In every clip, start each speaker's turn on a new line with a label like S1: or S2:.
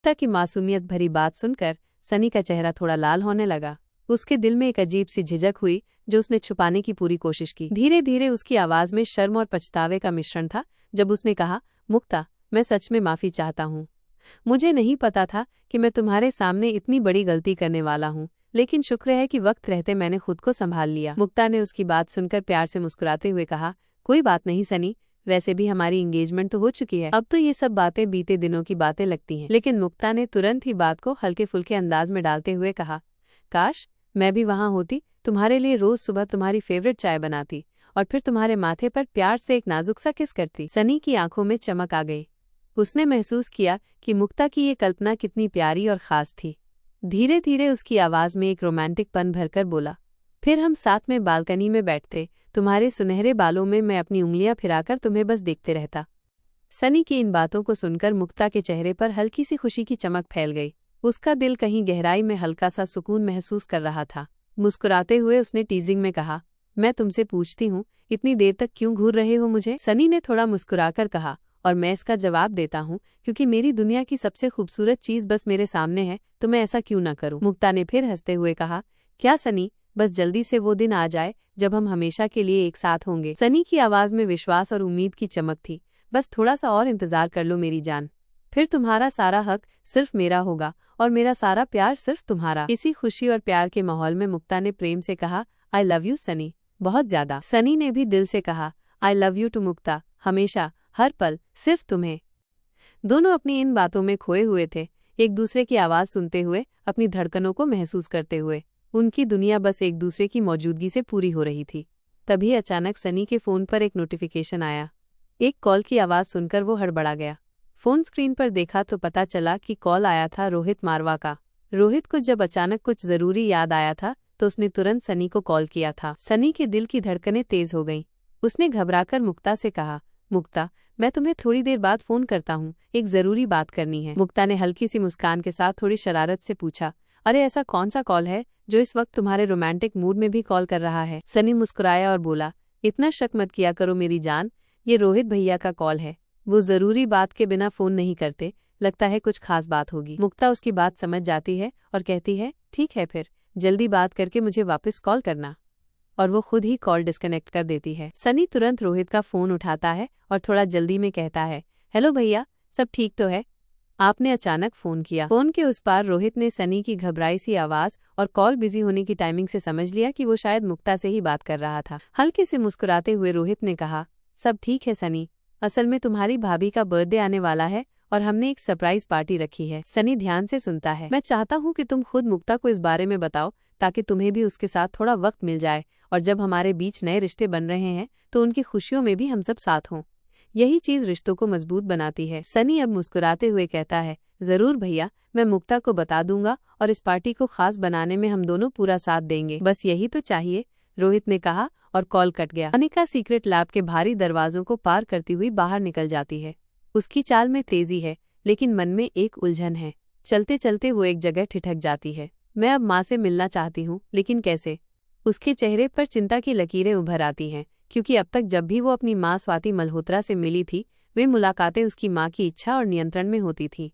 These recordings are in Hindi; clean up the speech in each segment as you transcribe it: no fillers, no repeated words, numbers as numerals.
S1: मुक्ता की मासूमियत भरी बात सुनकर सनी का चेहरा थोड़ा लाल होने लगा। उसके दिल में एक अजीब सी झिझक हुई जो उसने छुपाने की पूरी कोशिश की। धीरे धीरे उसकी आवाज में शर्म और पछतावे का मिश्रण था जब उसने कहा, मुक्ता, मैं सच में माफी चाहता हूँ। मुझे नहीं पता था कि मैं तुम्हारे सामने इतनी बड़ी गलती करने वाला हूँ, लेकिन शुक्र है कि वक्त रहते मैंने खुद को संभाल लिया। मुक्ता ने उसकी बात सुनकर प्यार से मुस्कुराते हुए कहा, कोई बात नहीं सनी, वैसे भी हमारी एंगेजमेंट तो हो चुकी है, अब तो ये सब बातें बीते दिनों की बातें लगती हैं। लेकिन मुक्ता ने तुरंत ही बात को हल्के फुल्के अंदाज में डालते हुए कहा, काश मैं भी वहां होती, तुम्हारे लिए रोज सुबह तुम्हारी फेवरेट चाय बनाती और फिर तुम्हारे माथे पर प्यार से एक नाजुक सा किस करती। सनी की आंखों में चमक आ गई। उसने महसूस किया कि मुक्ता की ये कल्पना कितनी प्यारी और खास थी। धीरे धीरे उसकी आवाज में एक रोमांटिक पन भरकर बोला, फिर हम साथ में बालकनी में बैठते, तुम्हारे सुनहरे बालों में मैं अपनी उंगलियां फिराकर तुम्हें बस देखते रहता। सनी की इन बातों को सुनकर मुक्ता के चेहरे पर हल्की सी खुशी की चमक फैल गई। उसका दिल कहीं गहराई में हल्का सा सुकून महसूस कर रहा था। मुस्कुराते हुए उसने टीजिंग में कहा, मैं तुमसे पूछती हूँ, इतनी देर तक क्यों घूर रहे हो मुझे? सनी ने थोड़ा मुस्कुराकर कहा, और मैं इसका जवाब देता हूँ क्योंकि मेरी दुनिया की सबसे खूबसूरत चीज बस मेरे सामने है, तो मैं ऐसा क्यों ना करूँ? मुक्ता ने फिर हंसते हुए कहा, क्या सनी, बस जल्दी से वो दिन आ जाए जब हम हमेशा के लिए एक साथ होंगे। सनी की आवाज में विश्वास और उम्मीद की चमक थी। बस थोड़ा सा और इंतजार कर लो मेरी जान, फिर तुम्हारा सारा हक सिर्फ मेरा होगा और मेरा सारा प्यार सिर्फ तुम्हारा। इसी खुशी और प्यार के माहौल में मुक्ता ने प्रेम से कहा, आई लव यू सनी, बहुत ज्यादा। सनी ने भी दिल से कहा, आई लव यू टू मुक्ता, हमेशा, हर पल, सिर्फ तुम्हें। दोनों अपनी इन बातों में खोए हुए थे, एक दूसरे की आवाज सुनते हुए, अपनी धड़कनों को महसूस करते हुए। उनकी दुनिया बस एक दूसरे की मौजूदगी से पूरी हो रही थी। तभी अचानक सनी के फोन पर एक नोटिफिकेशन आया। एक कॉल की आवाज सुनकर वो हड़बड़ा गया। फोन स्क्रीन पर देखा तो पता चला कि कॉल आया था रोहित मारवा का। रोहित को जब अचानक कुछ जरूरी याद आया था तो उसने तुरंत सनी को कॉल किया था। सनी के दिल की धड़कनें तेज हो गईं। उसने घबराकर मुक्ता से कहा, मुक्ता, मैं तुम्हें थोड़ी देर बाद फोन करता हूँ, एक जरूरी बात करनी है। मुक्ता ने हल्की सी मुस्कान के साथ थोड़ी शरारत से पूछा, अरे ऐसा कौन सा कॉल है जो इस वक्त तुम्हारे रोमांटिक मूड में भी कॉल कर रहा है? सनी मुस्कुराया और बोला, इतना शक मत किया करो मेरी जान, ये रोहित भैया का कॉल है। वो जरूरी बात के बिना फोन नहीं करते, लगता है कुछ खास बात होगी। मुक्ता उसकी बात समझ जाती है और कहती है, ठीक है, फिर जल्दी बात करके मुझे वापस कॉल करना। और वो खुद ही कॉल डिस्कनेक्ट कर देती है। सनी तुरंत रोहित का फोन उठाता है और थोड़ा जल्दी में कहता है, हेलो भैया, सब ठीक तो है? आपने अचानक फोन किया। फोन के उस पार रोहित ने सनी की घबराई सी आवाज और कॉल बिजी होने की टाइमिंग से समझ लिया कि वो शायद मुक्ता से ही बात कर रहा था। हल्के से मुस्कुराते हुए रोहित ने कहा, सब ठीक है सनी, असल में तुम्हारी भाभी का बर्थडे आने वाला है और हमने एक सरप्राइज पार्टी रखी है। सनी ध्यान से सुनता है। मैं चाहता हूँ कि तुम खुद मुक्ता को इस बारे में बताओ ताकि तुम्हें भी उसके साथ थोड़ा वक्त मिल जाए और जब हमारे बीच नए रिश्ते बन रहे हैं तो उनकी खुशियों में भी हम सब साथ हों। यही चीज रिश्तों को मजबूत बनाती है। सनी अब मुस्कुराते हुए कहता है, जरूर भैया, मैं मुक्ता को बता दूंगा और इस पार्टी को खास बनाने में हम दोनों पूरा साथ देंगे। बस यही तो चाहिए, रोहित ने कहा और कॉल कट गया। अनिका सीक्रेट लैब के भारी दरवाजों को पार करती हुई बाहर निकल जाती है। उसकी चाल में तेजी है लेकिन मन में एक उलझन है। चलते चलते वो एक जगह ठिठक जाती है। मैं अब माँ से मिलना चाहती हूँ, लेकिन कैसे? उसके चेहरे पर चिंता की लकीरें उभर आती हैं, क्योंकि अब तक जब भी वो अपनी माँ स्वाति मल्होत्रा से मिली थी, वे मुलाकातें उसकी माँ की इच्छा और नियंत्रण में होती थीं।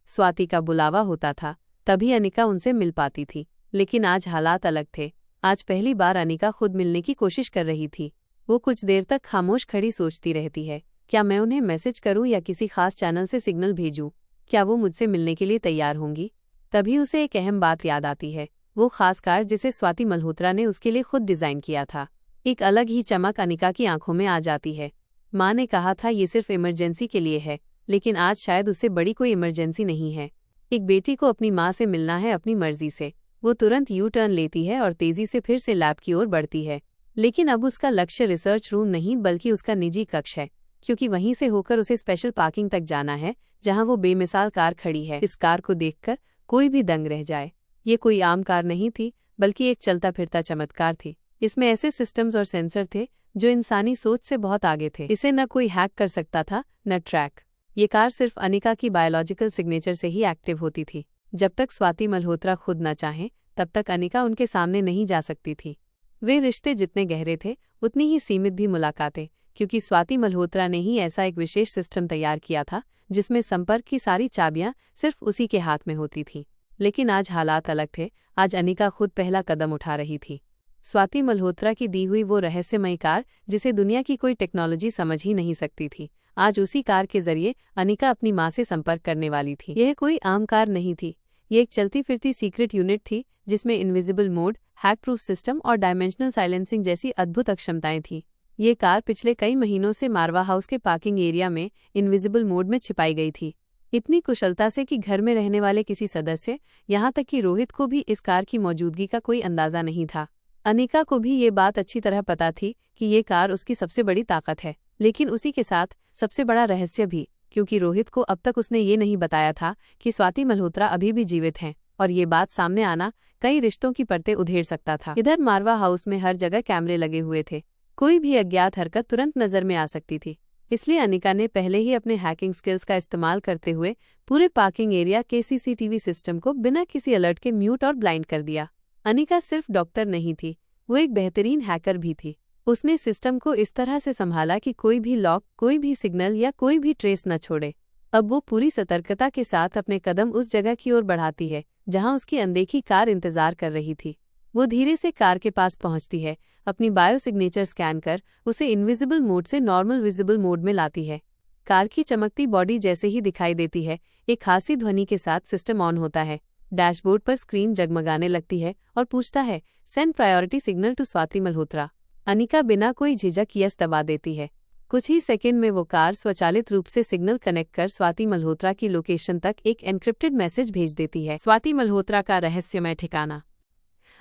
S1: स्वाति का बुलावा होता था, तभी अनिका उनसे मिल पाती थी। लेकिन आज हालात अलग थे। आज पहली बार अनिका खुद मिलने की कोशिश कर रही थी। वो कुछ देर तक खामोश खड़ी सोचती रहती है, क्या मैं उन्हें मैसेज करूं या किसी खास चैनल से सिग्नल भेजूं? क्या वो मुझसे मिलने के लिए तैयार होंगी? तभी उसे एक अहम बात याद आती है, वो खास कार जिसे स्वाति मल्होत्रा ने उसके लिए खुद डिजाइन किया था। एक अलग ही चमक अनिका की आंखों में आ जाती है। माँ ने कहा था ये सिर्फ इमरजेंसी के लिए है, लेकिन आज शायद उससे बड़ी कोई इमरजेंसी नहीं है। एक बेटी को अपनी माँ से मिलना है अपनी मर्जी से। वो तुरंत यू टर्न लेती है और तेजी से फिर से लैब की ओर बढ़ती है। लेकिन अब उसका लक्ष्य रिसर्च रूम नहीं बल्कि उसका निजी कक्ष है, क्योंकि वहीं से होकर उसे स्पेशल पार्किंग तक जाना है जहां वो बेमिसाल कार खड़ी है। इस कार को देखकर कोई भी दंग रह जाए। ये कोई आम कार नहीं थी, बल्कि एक चलता फिरता चमत्कार थी। इसमें ऐसे सिस्टम्स और सेंसर थे जो इंसानी सोच से बहुत आगे थे। इसे न कोई हैक कर सकता था, न ट्रैक। ये कार सिर्फ अनिका की बायोलॉजिकल सिग्नेचर से ही एक्टिव होती थी। जब तक स्वाति मल्होत्रा खुद न चाहें, तब तक अनिका उनके सामने नहीं जा सकती थी। वे रिश्ते जितने गहरे थे, उतनी ही सीमित भी मुलाकातें, क्योंकि स्वाति मल्होत्रा ने ही ऐसा एक विशेष सिस्टम तैयार किया था जिसमें संपर्क की सारी चाबियां सिर्फ उसी के हाथ में होती थीं। लेकिन आज हालात अलग थे। आज अनिका खुद पहला कदम उठा रही थी। स्वाति मल्होत्रा की दी हुई वो रहस्यमयी कार जिसे दुनिया की कोई टेक्नोलॉजी समझ ही नहीं सकती थी, आज उसी कार के जरिए अनिका अपनी मां से संपर्क करने वाली थी। यह कोई आम कार नहीं थी, ये एक चलती फिरती सीक्रेट यूनिट थी जिसमें invisible mode, hack proof system और डायमेंशनल साइलेंसिंग जैसी अद्भुत अक्षमताएं थीं। ये कार पिछले कई महीनों से मारवा हाउस के पार्किंग एरिया में इनविजिबल मोड में छिपाई गई थी, इतनी कुशलता से कि घर में रहने वाले किसी सदस्य, यहाँ तक कि रोहित को भी इस कार की मौजूदगी का कोई अंदाजा नहीं था। अनिका को भी ये बात अच्छी तरह पता थी कि ये कार उसकी सबसे बड़ी ताकत है, लेकिन उसी के साथ सबसे बड़ा रहस्य भी, क्योंकि रोहित को अब तक उसने ये नहीं बताया था कि स्वाति मल्होत्रा अभी भी जीवित हैं, और ये बात सामने आना कई रिश्तों की परतें उधेड़ सकता था। इधर मारवा हाउस में हर जगह कैमरे लगे हुए थे, कोई भी अज्ञात हरकत तुरंत नजर में आ सकती थी। इसलिए अनिका ने पहले ही अपने हैकिंग स्किल्स का इस्तेमाल करते हुए पूरे पार्किंग एरिया के सीसीटीवी सिस्टम को बिना किसी अलर्ट के म्यूट और ब्लाइंड कर दिया। अनिका सिर्फ डॉक्टर नहीं थी, वो एक बेहतरीन हैकर भी थी। उसने सिस्टम को इस तरह से संभाला कि कोई भी लॉक, कोई भी सिग्नल या कोई भी ट्रेस न छोड़े। अब वो पूरी सतर्कता के साथ अपने कदम उस जगह की ओर बढ़ाती है जहां उसकी अनदेखी कार इंतजार कर रही थी। वो धीरे से कार के पास पहुंचती है, अपनी बायो सिग्नेचर स्कैन कर उसे इनविजिबल मोड से नॉर्मल विजिबल मोड में लाती है। कार की चमकती बॉडी जैसे ही दिखाई देती है, एक खासी ध्वनि के साथ सिस्टम ऑन होता है। डैशबोर्ड पर स्क्रीन जगमगाने लगती है और पूछता है, send priority signal to Swati Malhotra. Anika बिना कोई झिझक यस दबा देती है। कुछ ही सेकंड में वो कार स्वचालित रूप से सिग्नल कनेक्ट कर स्वाति मल्होत्रा की लोकेशन तक एक एन्क्रिप्टेड मैसेज भेज देती है। स्वाति मल्होत्रा का रहस्यमय ठिकाना।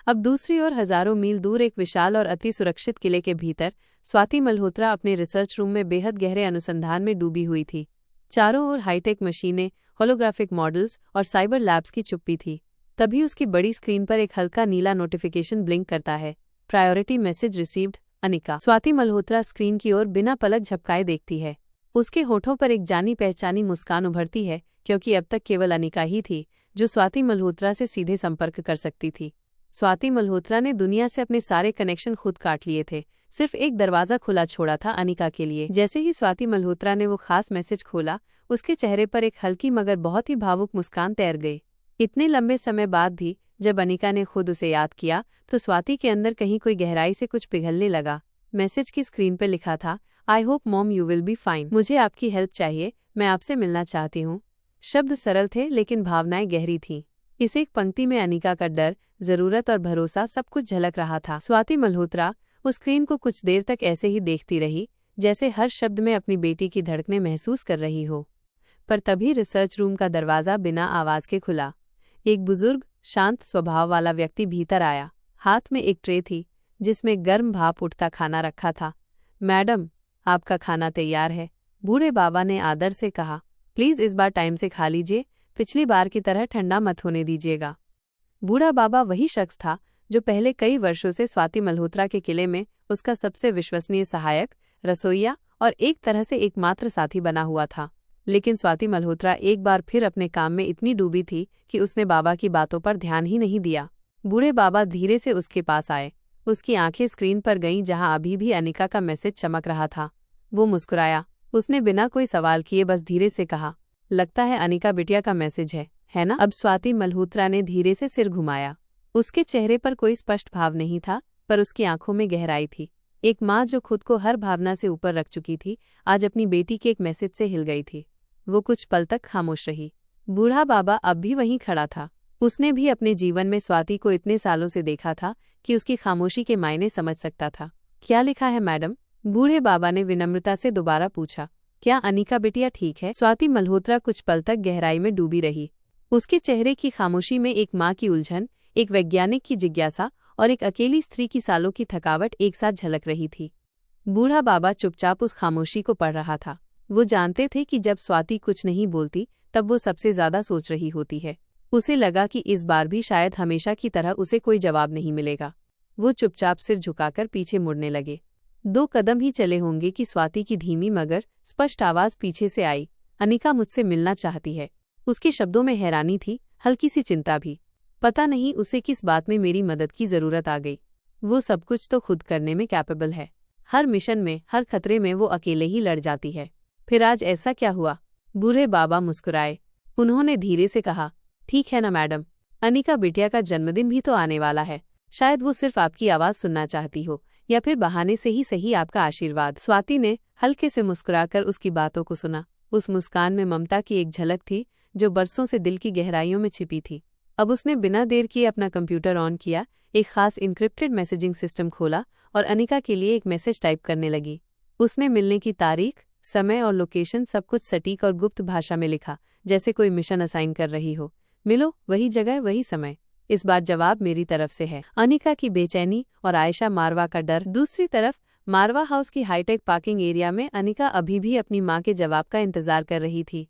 S1: अब दूसरी ओर हजारों मील दूर एक विशाल और अति सुरक्षित किले के भीतर स्वाति मल्होत्रा अपने रिसर्च रूम में बेहद गहरे अनुसंधान में डूबी हुई थी। चारों ओर हाईटेक मशीनें, होलोग्राफिक मॉडल्स और साइबर लैब्स की चुप्पी थी। तभी उसकी बड़ी स्क्रीन पर एक हल्का नीला नोटिफिकेशन ब्लिंक करता है, priority message received, Anika. Swati Malhotra screen की ओर बिना पलक झपकाए देखती है। उसके होठों पर एक जानी पहचानी मुस्कान उभरती है, क्योंकि अब तक केवल अनिका ही थी जो स्वाति मल्होत्रा से सीधे संपर्क कर सकती थी। स्वाति मल्होत्रा ने दुनिया से अपने सारे कनेक्शन खुद काट लिए थे, सिर्फ एक दरवाजा खुला छोड़ा था अनिका के लिए। जैसे ही स्वाति मल्होत्रा ने वो खास मैसेज खोला, उसके चेहरे पर एक हल्की मगर बहुत ही भावुक मुस्कान तैर गई। इतने लंबे समय बाद भी जब अनिका ने खुद उसे याद किया तो स्वाति के अंदर कहीं कोई गहराई से कुछ पिघलने लगा। मैसेज की स्क्रीन पर लिखा था, I hope mom you will be fine. मुझे आपकी हेल्प चाहिए, मैं आपसे मिलना चाहती हूँ। शब्द सरल थे लेकिन भावनाएं गहरी थीं। इस एक पंक्ति में अनिका का डर, जरूरत और भरोसा सब कुछ झलक रहा था। स्वाति मल्होत्रा उस स्क्रीन को कुछ देर तक ऐसे ही देखती रही, जैसे हर शब्द में अपनी बेटी की धड़कनें महसूस कर रही हो। पर तभी रिसर्च रूम का दरवाजा बिना आवाज के खुला। एक बुजुर्ग, शांत स्वभाव वाला व्यक्ति भीतर आया। हाथ में एक ट्रे थी जिसमें गर्म भाप उठता खाना रखा था। मैडम, आपका खाना तैयार है, बूढ़े बाबा ने आदर से कहा। प्लीज इस बार टाइम से खा लीजिए, पिछली बार की तरह ठंडा मत होने दीजिएगा। बूढ़ा बाबा वही शख्स था जो पहले कई वर्षों से स्वाति मल्होत्रा के किले में उसका सबसे विश्वसनीय सहायक, रसोइया और एक तरह से एकमात्र साथी बना हुआ था। लेकिन स्वाति मल्होत्रा एक बार फिर अपने काम में इतनी डूबी थी कि उसने बाबा की बातों पर ध्यान ही नहीं दिया। बूढ़े बाबा धीरे से उसके पास आए। उसकी आंखें स्क्रीन पर गईं जहां अभी भी अनिका का मैसेज चमक रहा था। वो मुस्कुराया। उसने बिना कोई सवाल किए बस धीरे से कहा, लगता है अनिका बिटिया का मैसेज है ना? अब स्वाति मल्होत्रा ने धीरे से सिर घुमाया। उसके चेहरे पर कोई स्पष्ट भाव नहीं था, पर उसकी आंखों में गहराई थी। एक माँ जो खुद को हर भावना से ऊपर रख चुकी थी, आज अपनी बेटी के एक मैसेज से हिल गई थी। वो कुछ पल तक खामोश रही। बूढ़ा बाबा अब भी वहीं खड़ा था। उसने भी अपने जीवन में स्वाति को इतने सालों से देखा था कि उसकी खामोशी के मायने समझ सकता था। क्या लिखा है मैडम? बूढ़े बाबा ने विनम्रता से दोबारा पूछा। क्या अनिका बिटिया ठीक है? स्वाति मल्होत्रा कुछ पल तक गहराई में डूबी रही। उसके चेहरे की खामोशी में एक माँ की उलझन, एक वैज्ञानिक की जिज्ञासा और एक अकेली स्त्री की सालों की थकावट एक साथ झलक रही थी। बूढ़ा बाबा चुपचाप उस खामोशी को पढ़ रहा था। वो जानते थे कि जब स्वाति कुछ नहीं बोलती तब वो सबसे ज्यादा सोच रही होती है। उसे लगा कि इस बार भी शायद हमेशा की तरह उसे कोई जवाब नहीं मिलेगा। वो चुपचाप सिर झुकाकर पीछे मुड़ने लगे। 2 कदम ही चले होंगे कि स्वाति की धीमी मगर स्पष्ट आवाज पीछे से आई, अनिका मुझसे मिलना चाहती है। उसके शब्दों में हैरानी थी, हल्की सी चिंता भी। पता नहीं उसे किस बात में मेरी मदद की जरूरत आ गई। वो सब कुछ तो खुद करने में कैपेबल है। हर मिशन में, हर खतरे में वो अकेले ही लड़ जाती है। फिर आज ऐसा क्या हुआ? बूढ़े बाबा मुस्कुराए। उन्होंने धीरे से कहा, ठीक है ना मैडम, अनिका बिटिया का जन्मदिन भी तो आने वाला है। शायद वो सिर्फ आपकी आवाज़ सुनना चाहती हो, या फिर बहाने से ही सही आपका आशीर्वाद। स्वाति ने हल्के से मुस्कुराकर उसकी बातों को सुना। उस मुस्कान में ममता की एक झलक थी जो बरसों से दिल की गहराइयों में छिपी थी। अब उसने बिना देर किए अपना कंप्यूटर ऑन किया, एक खास इनक्रिप्टेड मैसेजिंग सिस्टम खोला और अनिका के लिए एक मैसेज टाइप करने लगी। उसने मिलने की तारीख, समय और लोकेशन सब कुछ सटीक और गुप्त भाषा में लिखा, जैसे कोई मिशन असाइन कर रही हो। मिलो, वही जगह वही समय। इस बार जवाब मेरी तरफ से है। अनिका की बेचैनी और आयशा मारवा का डर। दूसरी तरफ मारवा हाउस की हाईटेक पार्किंग एरिया में अनिका अभी भी अपनी मां के जवाब का इंतजार कर रही थी।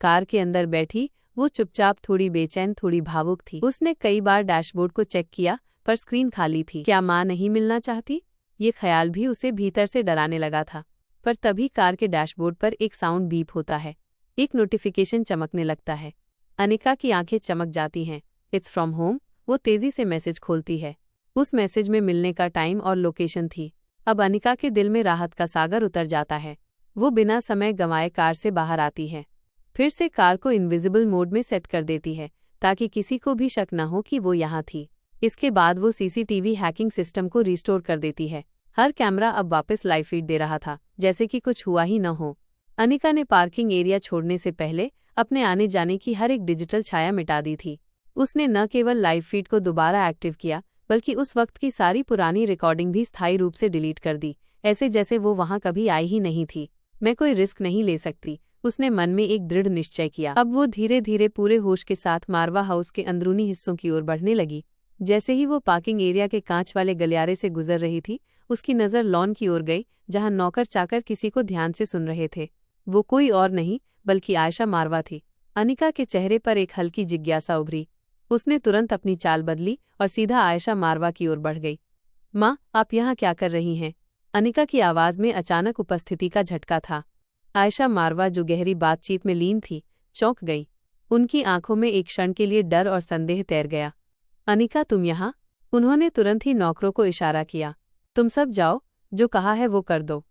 S1: कार के अंदर बैठी वो चुपचाप, थोड़ी बेचैन, थोड़ी भावुक थी। उसने कई बार डैशबोर्ड को चेक किया पर स्क्रीन खाली थी। क्या मां नहीं मिलना चाहती? ये ख्याल भी उसे भीतर से डराने लगा था। पर तभी कार के डैशबोर्ड पर एक साउंड बीप होता है, एक नोटिफिकेशन चमकने लगता है। अनिका की आंखें चमक जाती हैं। It's from home. वो तेजी से मैसेज खोलती है। उस मैसेज में मिलने का टाइम और लोकेशन थी। अब अनिका के दिल में राहत का सागर उतर जाता है। वो बिना समय गंवाए कार से बाहर आती है। फिर से कार को इनविजिबल मोड में सेट कर देती है ताकि किसी को भी शक न हो कि वो यहाँ थी। इसके बाद वो सीसीटीवी हैकिंग सिस्टम को रिस्टोर कर देती है। हर कैमरा अब वापस लाइव फीड दे रहा था, जैसे कि कुछ हुआ ही न हो। अनिका ने पार्किंग एरिया छोड़ने से पहले अपने आने जाने की हर एक डिजिटल छाया मिटा दी थी। उसने न केवल लाइव फीड को दोबारा एक्टिव किया, बल्कि उस वक्त की सारी पुरानी रिकॉर्डिंग भी स्थायी रूप से डिलीट कर दी, ऐसे जैसे वो वहां कभी आई ही नहीं थी। मैं कोई रिस्क नहीं ले सकती, उसने मन में एक दृढ़ निश्चय किया। अब वो धीरे धीरे पूरे होश के साथ मारवा हाउस के अंदरूनी हिस्सों की ओर बढ़ने लगी। जैसे ही वो पार्किंग एरिया के कांच वाले गलियारे से गुजर रही थी, उसकी नज़र लॉन की ओर गई, जहां नौकर चाकर किसी को ध्यान से सुन रहे थे। वो कोई और नहीं बल्कि आयशा मारवा थी। अनिका के चेहरे पर एक हल्की जिज्ञासा उभरी। उसने तुरंत अपनी चाल बदली और सीधा आयशा मारवा की ओर बढ़ गई। माँ, आप यहाँ क्या कर रही हैं? अनिका की आवाज़ में अचानक उपस्थिति का झटका था। आयशा मारवा, जो गहरी बातचीत में लीन थी, चौंक गई। उनकी आंखों में एक क्षण के लिए डर और संदेह तैर गया। अनिका, तुम यहाँ? उन्होंने तुरंत ही नौकरों को इशारा किया। तुम सब जाओ, जो कहा है वो कर दो।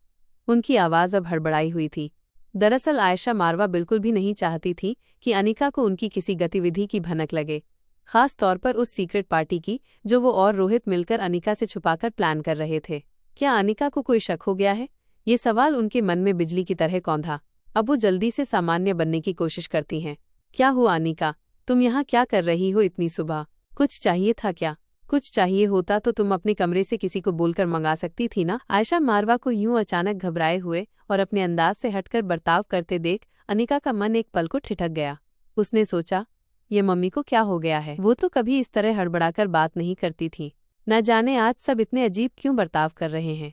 S1: उनकी आवाज़ अब हड़बड़ाई हुई थी। दरअसल आयशा मारवा बिल्कुल भी नहीं चाहती थी कि अनिका को उनकी किसी गतिविधि की भनक लगे, खास तौर पर उस सीक्रेट पार्टी की जो वो और रोहित मिलकर अनिका से छुपाकर प्लान कर रहे थे। क्या अनिका को कोई शक हो गया है? ये सवाल उनके मन में बिजली की तरह कौंधा। अब वो जल्दी से सामान्य बनने की कोशिश करती हैं। क्या हुआ अनिका, तुम यहाँ क्या कर रही हो इतनी सुबह? कुछ चाहिए था क्या? कुछ चाहिए होता तो तुम अपने कमरे से किसी को बोलकर मंगा सकती थी ना। आयशा मारवा को यूं अचानक घबराए हुए और अपने अंदाज से हटकर बर्ताव करते देख अनिका का मन एक पल को ठिठक गया। उसने सोचा, ये मम्मी को क्या हो गया है? वो तो कभी इस तरह हड़बड़ाकर बात नहीं करती थी। न जाने आज सब इतने अजीब क्यों बर्ताव कर रहे हैं।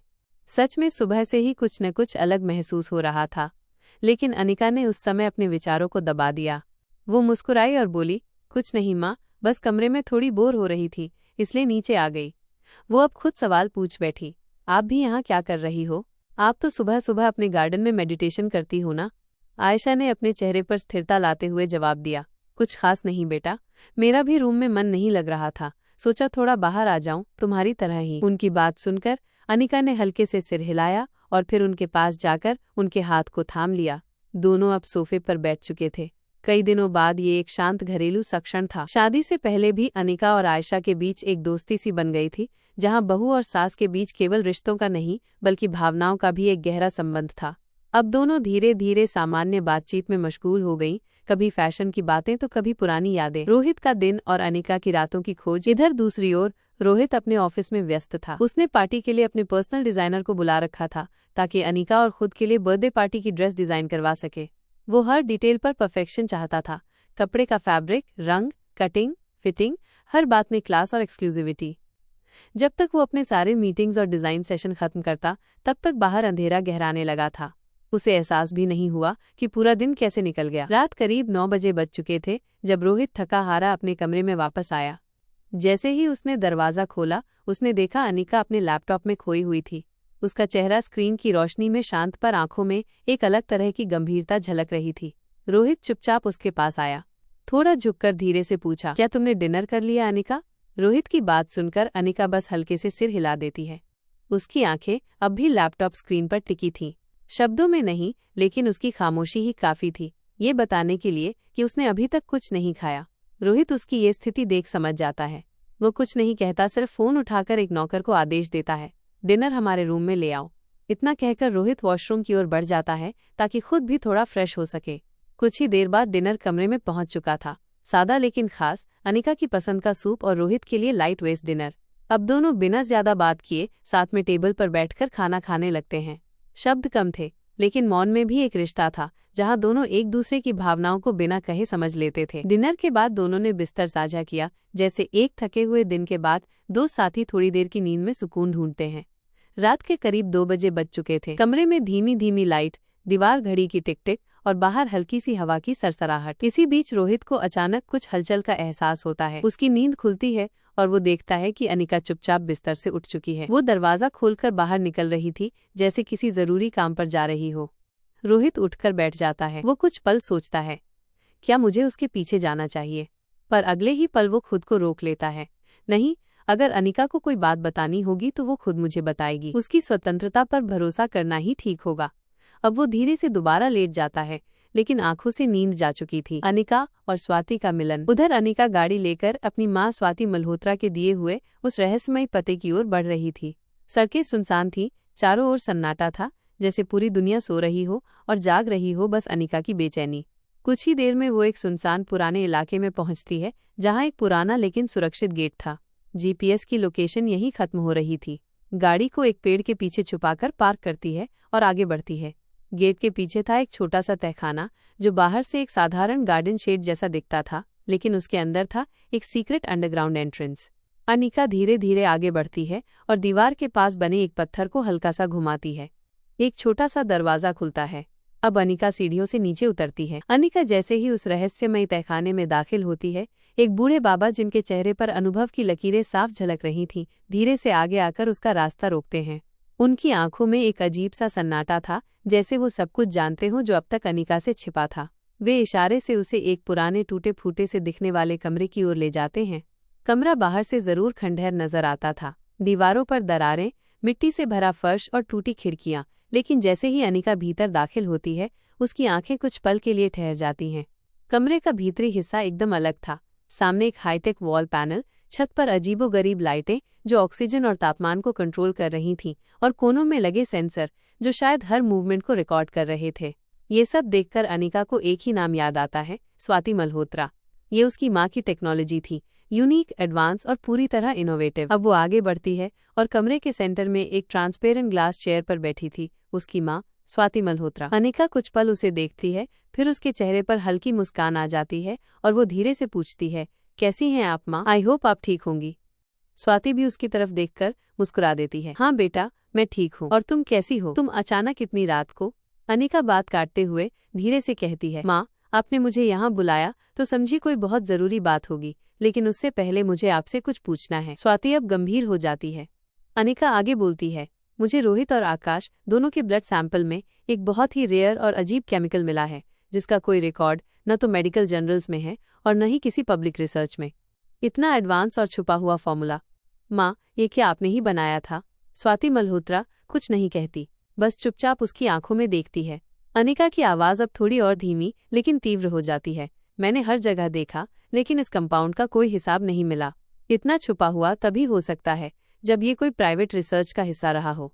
S1: सच में सुबह से ही कुछ न कुछ अलग महसूस हो रहा था, लेकिन अनिका ने उस समय अपने विचारों को दबा दिया। वो मुस्कुराई और बोली, कुछ नहीं माँ, बस कमरे में थोड़ी बोर हो रही थी, इसलिए नीचे आ गई। वो अब खुद सवाल पूछ बैठी, आप भी यहाँ क्या कर रही हो? आप तो सुबह सुबह अपने गार्डन में मेडिटेशन करती हो ना? आयशा ने अपने चेहरे पर स्थिरता लाते हुए जवाब दिया, कुछ खास नहीं बेटा, मेरा भी रूम में मन नहीं लग रहा था, सोचा थोड़ा बाहर आ जाऊं, तुम्हारी तरह ही। उनकी बात सुनकर अनिका ने हल्के से सिर हिलाया और फिर उनके पास जाकर उनके हाथ को थाम लिया। दोनों अब सोफे पर बैठ चुके थे। कई दिनों बाद ये एक शांत घरेलू क्षण था। शादी से पहले भी अनिका और आयशा के बीच एक दोस्ती सी बन गई थी, जहां बहू और सास के बीच केवल रिश्तों का नहीं बल्कि भावनाओं का भी एक गहरा संबंध था। अब दोनों धीरे धीरे सामान्य बातचीत में मशगूल हो गईं, कभी फैशन की बातें तो कभी पुरानी यादें। रोहित का दिन और अनिका की रातों की खोज। इधर दूसरी ओर रोहित अपने ऑफिस में व्यस्त था। उसने पार्टी के लिए अपने पर्सनल डिजाइनर को बुला रखा था ताकि अनिका और खुद के लिए बर्थडे पार्टी की ड्रेस डिजाइन करवा सके। वो हर डिटेल पर परफेक्शन चाहता था, कपड़े का फैब्रिक, रंग, कटिंग, फिटिंग, हर बात में क्लास और एक्सक्लूसिविटी। जब तक वो अपने सारे मीटिंग्स और डिजाइन सेशन खत्म करता, तब तक बाहर अंधेरा गहराने लगा था। उसे एहसास भी नहीं हुआ कि पूरा दिन कैसे निकल गया। रात करीब 9 बजे बज चुके थे जब रोहित थका हारा अपने कमरे में वापस आया। जैसे ही उसने दरवाज़ा खोला, उसने देखा अनिका अपने लैपटॉप में खोई हुई थी। उसका चेहरा स्क्रीन की रोशनी में शांत, पर आंखों में एक अलग तरह की गंभीरता झलक रही थी। रोहित चुपचाप उसके पास आया, थोड़ा झुककर धीरे से पूछा, क्या तुमने डिनर कर लिया अनिका? रोहित की बात सुनकर अनिका बस हल्के से सिर हिला देती है। उसकी आंखें अब भी लैपटॉप स्क्रीन पर टिकी थीं, शब्दों में नहीं, लेकिन उसकी खामोशी ही काफी थी। ये बताने के लिए कि उसने अभी तक कुछ नहीं खाया। रोहित उसकी ये स्थिति देख समझ जाता है। वो कुछ नहीं कहता, सिर्फ फोन उठाकर एक नौकर को आदेश देता है, डिनर हमारे रूम में ले आओ। इतना कहकर रोहित वॉशरूम की ओर बढ़ जाता है ताकि खुद भी थोड़ा फ्रेश हो सके। कुछ ही देर बाद डिनर कमरे में पहुंच चुका था। सादा लेकिन खास, अनिका की पसंद का सूप और रोहित के लिए लाइट वेस्ट डिनर। अब दोनों बिना ज्यादा बात किए साथ में टेबल पर बैठकर खाना खाने लगते हैं। शब्द कम थे, लेकिन मौन में भी एक रिश्ता था, जहां दोनों एक दूसरे की भावनाओं को बिना कहे समझ लेते थे। डिनर के बाद दोनों ने बिस्तर साझा किया, जैसे एक थके हुए दिन के बाद दो साथी थोड़ी देर की नींद में सुकून ढूंढते हैं। रात के करीब 2 बजे बज चुके थे। कमरे में धीमी धीमी लाइट, दीवार घड़ी की टिक टिक और बाहर हल्की सी हवा की सरसराहट। इसी बीच रोहित को अचानक कुछ हलचल का एहसास होता है। उसकी नींद खुलती है और वो देखता है कि अनिका चुपचाप बिस्तर से उठ चुकी है। वो दरवाजा खोलकर बाहर निकल रही थी, जैसे किसी जरूरी काम पर जा रही हो। रोहित उठकर बैठ जाता है। वो कुछ पल सोचता है, क्या मुझे उसके पीछे जाना चाहिए? पर अगले ही पल वो खुद को रोक लेता है। नहीं, अगर अनिका को कोई बात बतानी होगी तो वो खुद मुझे बताएगी। उसकी स्वतंत्रता पर भरोसा करना ही ठीक होगा। अब वो धीरे से दोबारा लेट जाता है, लेकिन आंखों से नींद जा चुकी थी। अनिका और स्वाति का मिलन। उधर अनिका गाड़ी लेकर अपनी माँ स्वाति मल्होत्रा के दिए हुए उस रहस्यमयी पते की ओर बढ़ रही थी। सड़कें सुनसान थी, चारों ओर सन्नाटा था, जैसे पूरी दुनिया सो रही हो और जाग रही हो बस अनिका की बेचैनी। कुछ ही देर में वो एक सुनसान पुराने इलाके में पहुंचती है, जहां एक पुराना लेकिन सुरक्षित गेट था। जीपीएस की लोकेशन यहीं खत्म हो रही थी। गाड़ी को एक पेड़ के पीछे छुपाकर पार्क करती है और आगे बढ़ती है। गेट के पीछे था एक छोटा सा तहखाना, जो बाहर से एक साधारण गार्डन शेड जैसा दिखता था, लेकिन उसके अंदर था एक सीक्रेट अंडरग्राउंड एंट्रेंस। अनिका धीरे धीरे आगे बढ़ती है और दीवार के पास बने एक पत्थर को हल्का सा घुमाती है। एक छोटा सा दरवाजा खुलता है। अब अनिका सीढ़ियों से नीचे उतरती है। अनिका जैसे ही उस रहस्यमयी तहखाने में दाखिल होती है, एक बूढ़े बाबा जिनके चेहरे पर अनुभव की लकीरें साफ झलक रही थीं, धीरे से आगे आकर उसका रास्ता रोकते हैं। उनकी आंखों में एक अजीब सा सन्नाटा था, जैसे वो सब कुछ जानते हों जो अब तक अनिका से छिपा था। वे इशारे से उसे एक पुराने टूटे फूटे से दिखने वाले कमरे की ओर ले जाते हैं। कमरा बाहर से जरूर खंडहर नजर आता था, दीवारों पर दरारें, मिट्टी से भरा फर्श और टूटी खिड़कियां, लेकिन जैसे ही अनिका भीतर दाखिल होती है, उसकी आंखें कुछ पल के लिए ठहर जाती हैं। कमरे का भीतरी हिस्सा एकदम अलग था। सामने एक हाईटेक वॉल पैनल, छत पर अजीबोगरीब लाइटें जो ऑक्सीजन और तापमान को कंट्रोल कर रही थीं, और कोनों में लगे सेंसर जो शायद हर मूवमेंट को रिकॉर्ड कर रहे थे। ये सब देखकर अनिका को एक ही नाम याद आता है, स्वाति मल्होत्रा। ये उसकी माँ की टेक्नोलॉजी थी, यूनिक, एडवांस और पूरी तरह इनोवेटिव। अब वो आगे बढ़ती है और कमरे के सेंटर में एक ट्रांसपेरेंट ग्लास चेयर पर बैठी थी उसकी माँ स्वाति मल्होत्रा। अनिका कुछ पल उसे देखती है, फिर उसके चेहरे पर हल्की मुस्कान आ जाती है और वो धीरे से पूछती है, कैसी हैं आप माँ? आई होप आप ठीक होंगी। स्वाति भी उसकी तरफ देखकर मुस्कुरा देती है। हाँ बेटा, मैं ठीक हूँ। और तुम कैसी हो? तुम अचानक इतनी रात को? अनिका बात काटते हुए धीरे से कहती है, माँ, आपने मुझे यहाँ बुलाया तो समझी कोई बहुत जरूरी बात होगी, लेकिन उससे पहले मुझे आपसे कुछ पूछना है। स्वाति अब गंभीर हो जाती है। अनिका आगे बोलती है, मुझे रोहित और आकाश दोनों के ब्लड सैंपल में एक बहुत ही रेयर और अजीब केमिकल मिला है, जिसका कोई रिकॉर्ड न तो मेडिकल जर्नल्स में है और न ही किसी पब्लिक रिसर्च में। इतना एडवांस और छुपा हुआ फॉर्मूला। माँ, ये क्या आपने ही बनाया था? स्वाति मल्होत्रा कुछ नहीं कहती, बस चुपचाप उसकी आंखों में देखती है। अनिका की आवाज अब थोड़ी और धीमी लेकिन तीव्र हो जाती है। मैंने हर जगह देखा, लेकिन इस कंपाउंड का कोई हिसाब नहीं मिला। इतना छुपा हुआ तभी हो सकता है जब ये कोई प्राइवेट रिसर्च का हिस्सा रहा हो।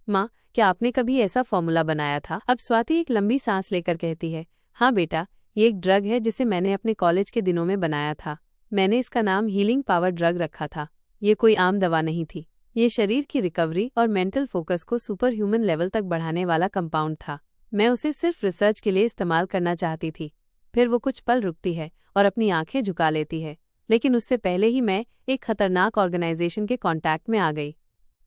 S1: माँ, क्या आपने कभी ऐसा फॉर्मूला बनाया था? अब स्वाति एक लंबी सांस लेकर कहती है, हाँ बेटा, ये एक ड्रग है जिसे मैंने अपने कॉलेज के दिनों में बनाया था। मैंने इसका नाम हीलिंग पावर ड्रग रखा था। ये कोई आम दवा नहीं थी। ये शरीर की रिकवरी और मेंटल फोकस को सुपर ह्यूमन लेवल तक बढ़ाने वाला कंपाउंड था। मैं उसे सिर्फ रिसर्च के लिए इस्तेमाल करना चाहती थी। फिर वो कुछ पल रुकती है और अपनी आंखें झुका लेती है, लेकिन उससे पहले ही मैं एक खतरनाक ऑर्गेनाइजेशन के कांटेक्ट में आ गई।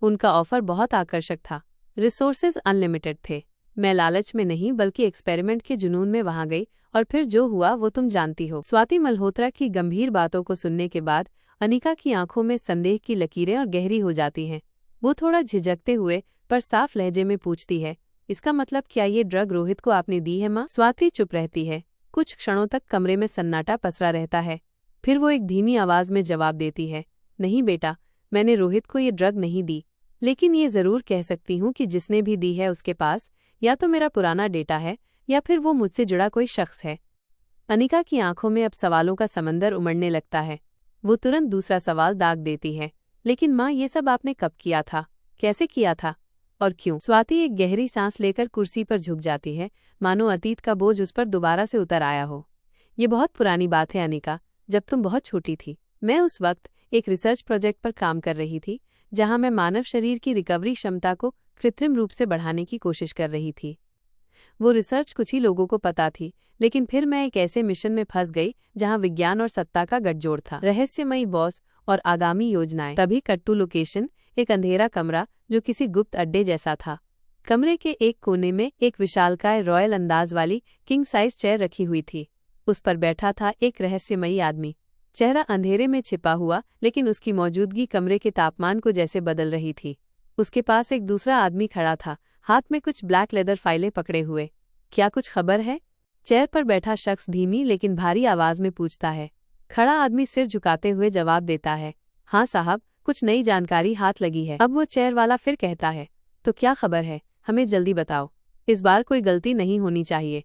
S1: उनका ऑफर बहुत आकर्षक था, रिसोर्सेज अनलिमिटेड थे। मैं लालच में नहीं बल्कि एक्सपेरिमेंट के जुनून में वहां गई, और फिर जो हुआ वो तुम जानती हो। स्वाति मल्होत्रा की गंभीर बातों को सुनने के बाद अनिका की आंखों में संदेह की लकीरें और गहरी हो जाती हैं। वो थोड़ा झिझकते हुए पर साफ लहजे में पूछती है, इसका मतलब क्या ये ड्रग रोहित को आपने दी है माँ? स्वाति चुप रहती है। कुछ क्षणों तक कमरे में सन्नाटा पसरा रहता है। फिर वो एक धीमी आवाज में जवाब देती है, नहीं बेटा, मैंने रोहित को ये ड्रग नहीं दी, लेकिन ये जरूर कह सकती हूँ कि जिसने भी दी है उसके पास या तो मेरा पुराना डेटा है या फिर वो मुझसे जुड़ा कोई शख्स है। अनिका की आंखों में अब सवालों का समंदर उमड़ने लगता है। वो तुरंत दूसरा सवाल दाग देती है, लेकिन माँ, ये सब आपने कब किया था, कैसे किया था और क्यों? स्वाति एक गहरी सांस लेकर कुर्सी पर झुक जाती है, मानो अतीत का बोझ उस पर दोबारा से उतर आया हो। ये बहुत पुरानी बात है अनिका, जब तुम बहुत छोटी थी। मैं उस वक्त एक रिसर्च प्रोजेक्ट पर काम कर रही थी, जहां मैं मानव शरीर की रिकवरी क्षमता को कृत्रिम रूप से बढ़ाने की कोशिश कर रही थी। वो रिसर्च कुछ ही लोगों को पता थी, लेकिन फिर मैं एक ऐसे मिशन में फंस गई जहां विज्ञान और सत्ता का गठजोड़ था, रहस्यमयी बॉस और आगामी योजनाएं। तभी कट्टू लोकेशन, एक अंधेरा कमरा जो किसी गुप्त अड्डे जैसा था। कमरे के एक कोने में एक विशालकाय रॉयल अंदाज वाली किंग साइज चेयर रखी हुई थी। उस पर बैठा था एक रहस्यमयी आदमी। चेहरा अंधेरे में छिपा हुआ, लेकिन उसकी मौजूदगी कमरे के तापमान को जैसे बदल रही थी। उसके पास एक दूसरा आदमी खड़ा था, हाथ में कुछ ब्लैक लेदर फाइलें पकड़े हुए। क्या कुछ खबर है? चेयर पर बैठा शख्स धीमी लेकिन भारी आवाज में पूछता है। खड़ा आदमी सिर झुकाते हुए जवाब देता है, हाँ साहब, कुछ नई जानकारी हाथ लगी है। अब वो चेयर वाला फिर कहता है, तो क्या खबर है, हमें जल्दी बताओ, इस बार कोई गलती नहीं होनी चाहिए।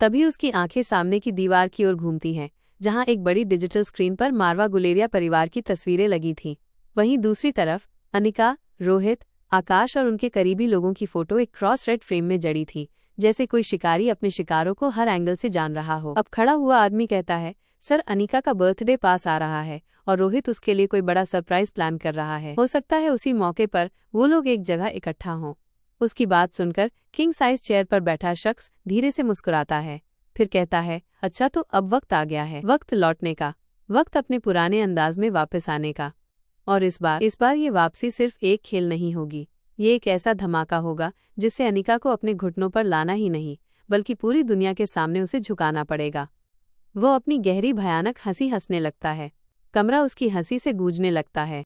S1: तभी उसकी आंखें सामने की दीवार की ओर घूमती हैं, जहां एक बड़ी डिजिटल स्क्रीन पर मारवा गुलेरिया परिवार की तस्वीरें लगी थीं। वहीं दूसरी तरफ अनिका, रोहित, आकाश और उनके करीबी लोगों की फोटो एक क्रॉस रेड फ्रेम में जड़ी थी, जैसे कोई शिकारी अपने शिकारों को हर एंगल से जान रहा हो। अब खड़ा हुआ आदमी कहता है, सर, अनिका का बर्थडे पास आ रहा है और रोहित उसके लिए कोई बड़ा सरप्राइज प्लान कर रहा है। हो सकता है उसी मौके पर वो लोग एक जगह इकट्ठा हों। उसकी बात सुनकर किंग साइज चेयर पर बैठा शख्स धीरे से मुस्कुराता है, फिर कहता है, अच्छा, तो अब वक्त आ गया है, वक्त लौटने का, वक्त अपने पुराने अंदाज में वापस आने का। और इस बार ये वापसी सिर्फ एक खेल नहीं होगी, ये एक ऐसा धमाका होगा जिससे अनिका को अपने घुटनों पर लाना ही नहीं, बल्कि पूरी दुनिया के सामने उसे झुकाना पड़ेगा। वो अपनी गहरी भयानक हंसी हंसने लगता है। कमरा उसकी हंसी से गूंजने लगता है।